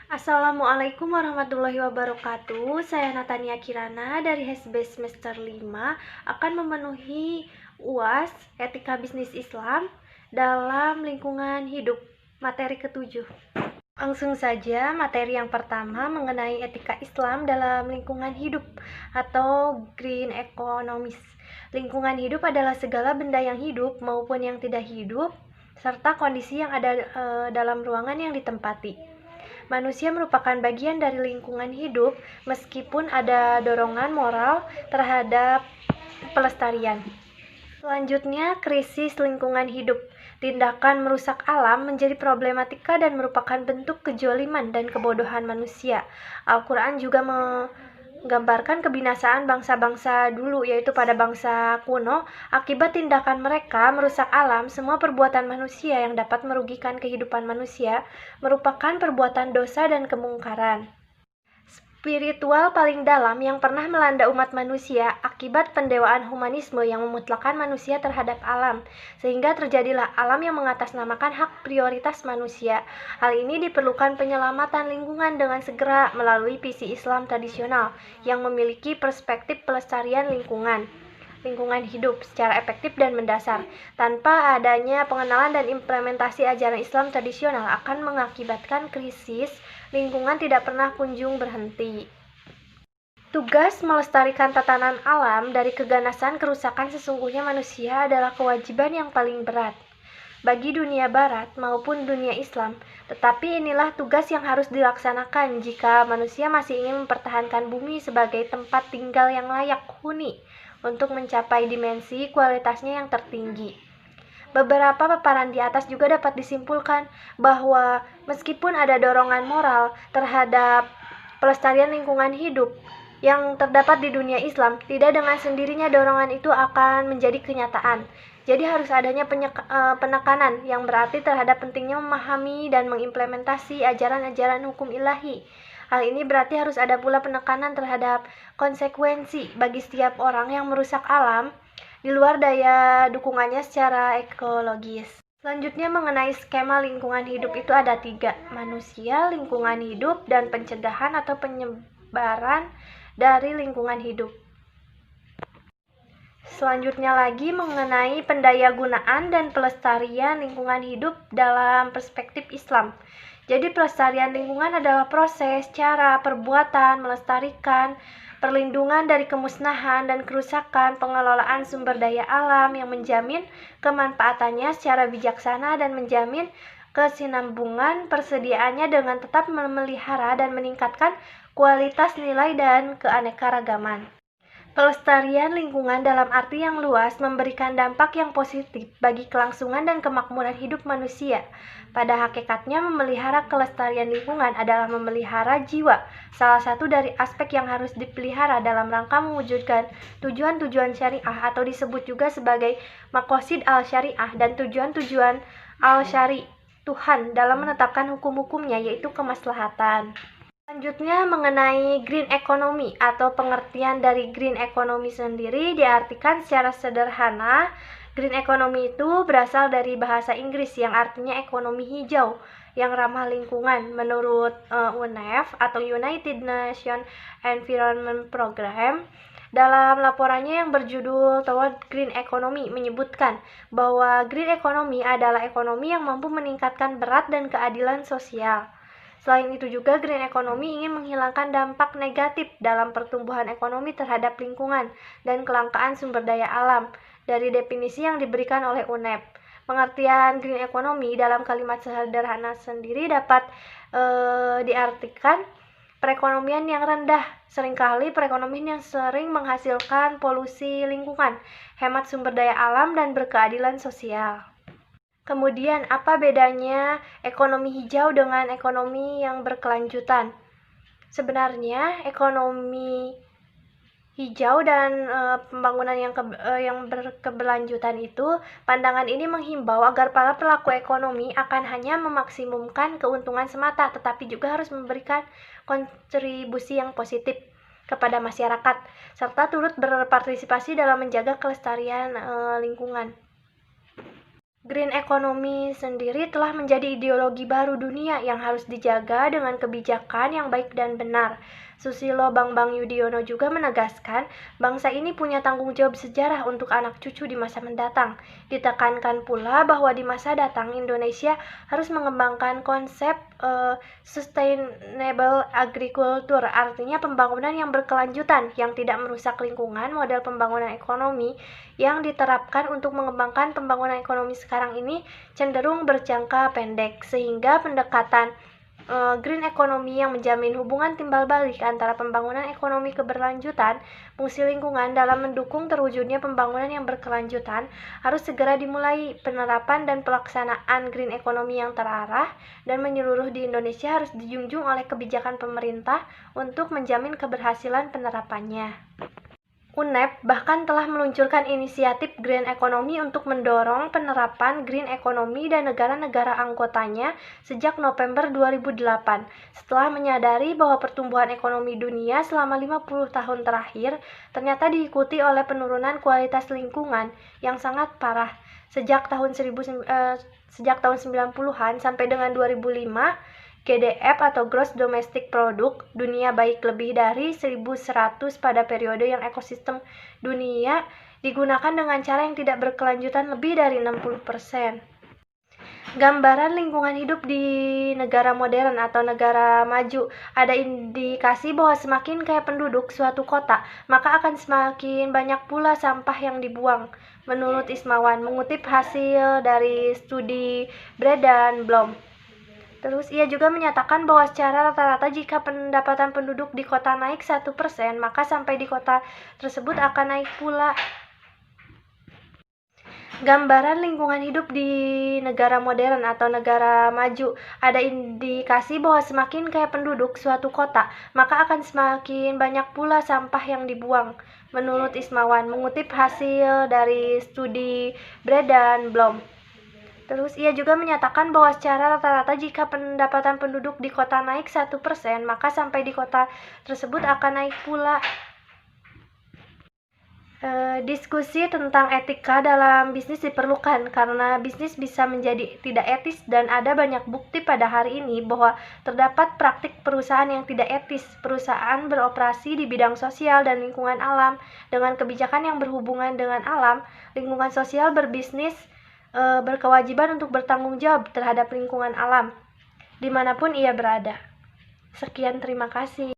Assalamualaikum warahmatullahi wabarakatuh. Saya Natania Kirana dari HSB semester 5 akan memenuhi UAS Etika Bisnis Islam dalam lingkungan hidup materi ketujuh. Langsung saja, materi yang pertama mengenai etika Islam dalam lingkungan hidup atau green economies. Lingkungan hidup adalah segala benda yang hidup maupun yang tidak hidup serta kondisi yang ada dalam ruangan yang ditempati. Manusia merupakan bagian dari lingkungan hidup meskipun ada dorongan moral terhadap pelestarian. Selanjutnya, krisis lingkungan hidup. Tindakan merusak alam menjadi problematika dan merupakan bentuk kejoliman dan kebodohan manusia. Al-Quran juga menggambarkan kebinasaan bangsa-bangsa dulu, yaitu pada bangsa kuno. Akibat tindakan mereka merusak alam, semua perbuatan manusia yang dapat merugikan kehidupan manusia merupakan perbuatan dosa dan kemungkaran spiritual paling dalam yang pernah melanda umat manusia akibat pendewaan humanisme yang memutlakkan manusia terhadap alam, sehingga terjadilah alam yang mengatasnamakan hak prioritas manusia. Hal ini diperlukan penyelamatan lingkungan dengan segera melalui visi Islam tradisional yang memiliki perspektif pelestarian lingkungan hidup secara efektif dan mendasar. Tanpa adanya pengenalan dan implementasi ajaran Islam tradisional akan mengakibatkan krisis lingkungan tidak pernah kunjung berhenti. Tugas melestarikan tatanan alam dari keganasan kerusakan sesungguhnya manusia adalah kewajiban yang paling berat bagi dunia barat maupun dunia Islam. Tetapi inilah tugas yang harus dilaksanakan jika manusia masih ingin mempertahankan bumi sebagai tempat tinggal yang layak huni untuk mencapai dimensi kualitasnya yang tertinggi. Beberapa paparan di atas juga dapat disimpulkan bahwa meskipun ada dorongan moral terhadap pelestarian lingkungan hidup yang terdapat di dunia Islam, tidak dengan sendirinya dorongan itu akan menjadi kenyataan. Jadi harus adanya penekanan yang berarti terhadap pentingnya memahami dan mengimplementasi ajaran-ajaran hukum ilahi. Hal ini berarti harus ada pula penekanan terhadap konsekuensi bagi setiap orang yang merusak alam di luar daya dukungannya secara ekologis. Selanjutnya mengenai skema lingkungan hidup itu ada 3, manusia, lingkungan hidup, dan pencegahan atau penyebaran dari lingkungan hidup. Selanjutnya lagi mengenai pendayagunaan dan pelestarian lingkungan hidup dalam perspektif Islam. Jadi pelestarian lingkungan adalah proses, cara, perbuatan, melestarikan, perlindungan dari kemusnahan dan kerusakan, pengelolaan sumber daya alam yang menjamin kemanfaatannya secara bijaksana dan menjamin kesinambungan persediaannya dengan tetap memelihara dan meningkatkan kualitas nilai dan keanekaragaman. Pelestarian lingkungan dalam arti yang luas memberikan dampak yang positif bagi kelangsungan dan kemakmuran hidup manusia. Pada hakikatnya, memelihara kelestarian lingkungan adalah memelihara jiwa, salah satu dari aspek yang harus dipelihara dalam rangka mewujudkan tujuan-tujuan syariah atau disebut juga sebagai maqasid al-syariah dan tujuan-tujuan al-syari Tuhan dalam menetapkan hukum-hukumnya, yaitu kemaslahatan. Selanjutnya mengenai green economy atau pengertian dari green economy sendiri diartikan secara sederhana. Green economy itu berasal dari bahasa Inggris yang artinya ekonomi hijau yang ramah lingkungan. Menurut UNEP atau United Nations Environment Program, dalam laporannya yang berjudul Toward Green Economy menyebutkan bahwa green economy adalah ekonomi yang mampu meningkatkan berat dan keadilan sosial. Selain itu juga green economy ingin menghilangkan dampak negatif dalam pertumbuhan ekonomi terhadap lingkungan dan kelangkaan sumber daya alam dari definisi yang diberikan oleh UNEP. Pengertian green economy dalam kalimat sederhana sendiri dapat diartikan perekonomian yang rendah, seringkali perekonomian yang sering menghasilkan polusi lingkungan, hemat sumber daya alam, dan berkeadilan sosial. Kemudian, apa bedanya ekonomi hijau dengan ekonomi yang berkelanjutan? Sebenarnya, ekonomi hijau dan pembangunan yang berkeberlanjutan itu, pandangan ini menghimbau agar para pelaku ekonomi akan hanya memaksimumkan keuntungan semata, tetapi juga harus memberikan kontribusi yang positif kepada masyarakat, serta turut berpartisipasi dalam menjaga kelestarian lingkungan. Green economy sendiri telah menjadi ideologi baru dunia yang harus dijaga dengan kebijakan yang baik dan benar. Susilo Bambang Yudhoyono juga menegaskan, bangsa ini punya tanggung jawab sejarah untuk anak cucu di masa mendatang. Ditekankan pula bahwa di masa datang Indonesia harus mengembangkan konsep sustainable agriculture, artinya pembangunan yang berkelanjutan yang tidak merusak lingkungan. Model pembangunan ekonomi yang diterapkan untuk mengembangkan pembangunan ekonomi sekarang ini cenderung berjangka pendek, sehingga pendekatan green economy yang menjamin hubungan timbal balik antara pembangunan ekonomi keberlanjutan, fungsi lingkungan dalam mendukung terwujudnya pembangunan yang berkelanjutan harus segera dimulai. Penerapan dan pelaksanaan green economy yang terarah dan menyeluruh di Indonesia harus dijunjung oleh kebijakan pemerintah untuk menjamin keberhasilan penerapannya. UNEP bahkan telah meluncurkan inisiatif Green Economy untuk mendorong penerapan Green Economy dan negara-negara anggotanya sejak November 2008, setelah menyadari bahwa pertumbuhan ekonomi dunia selama 50 tahun terakhir ternyata diikuti oleh penurunan kualitas lingkungan yang sangat parah. Sejak tahun 90-an sampai dengan 2005, GDP atau Gross Domestic Product dunia baik lebih dari 1.100 pada periode yang ekosistem dunia digunakan dengan cara yang tidak berkelanjutan lebih dari 60%. Gambaran lingkungan hidup di negara modern atau negara maju. Ada indikasi bahwa semakin kaya penduduk suatu kota, maka akan semakin banyak pula sampah yang dibuang. Menurut Ismawan, mengutip hasil dari studi Bread dan Blom. Terus ia juga menyatakan bahwa secara rata-rata jika pendapatan penduduk di kota naik 1%, maka sampai di kota tersebut akan naik pula. Gambaran lingkungan hidup di negara modern atau negara maju. Ada indikasi bahwa semakin kaya penduduk suatu kota, maka akan semakin banyak pula sampah yang dibuang. Menurut Ismawan, mengutip hasil dari studi Bread dan Blom. Terus ia juga menyatakan bahwa secara rata-rata jika pendapatan penduduk di kota naik 1%, maka sampai di kota tersebut akan naik pula. Diskusi tentang etika dalam bisnis diperlukan karena bisnis bisa menjadi tidak etis dan ada banyak bukti pada hari ini bahwa terdapat praktik perusahaan yang tidak etis. Perusahaan beroperasi di bidang sosial dan lingkungan alam dengan kebijakan yang berhubungan dengan alam, lingkungan sosial berbisnis berkewajiban untuk bertanggung jawab terhadap lingkungan alam dimanapun ia berada. Sekian, terima kasih.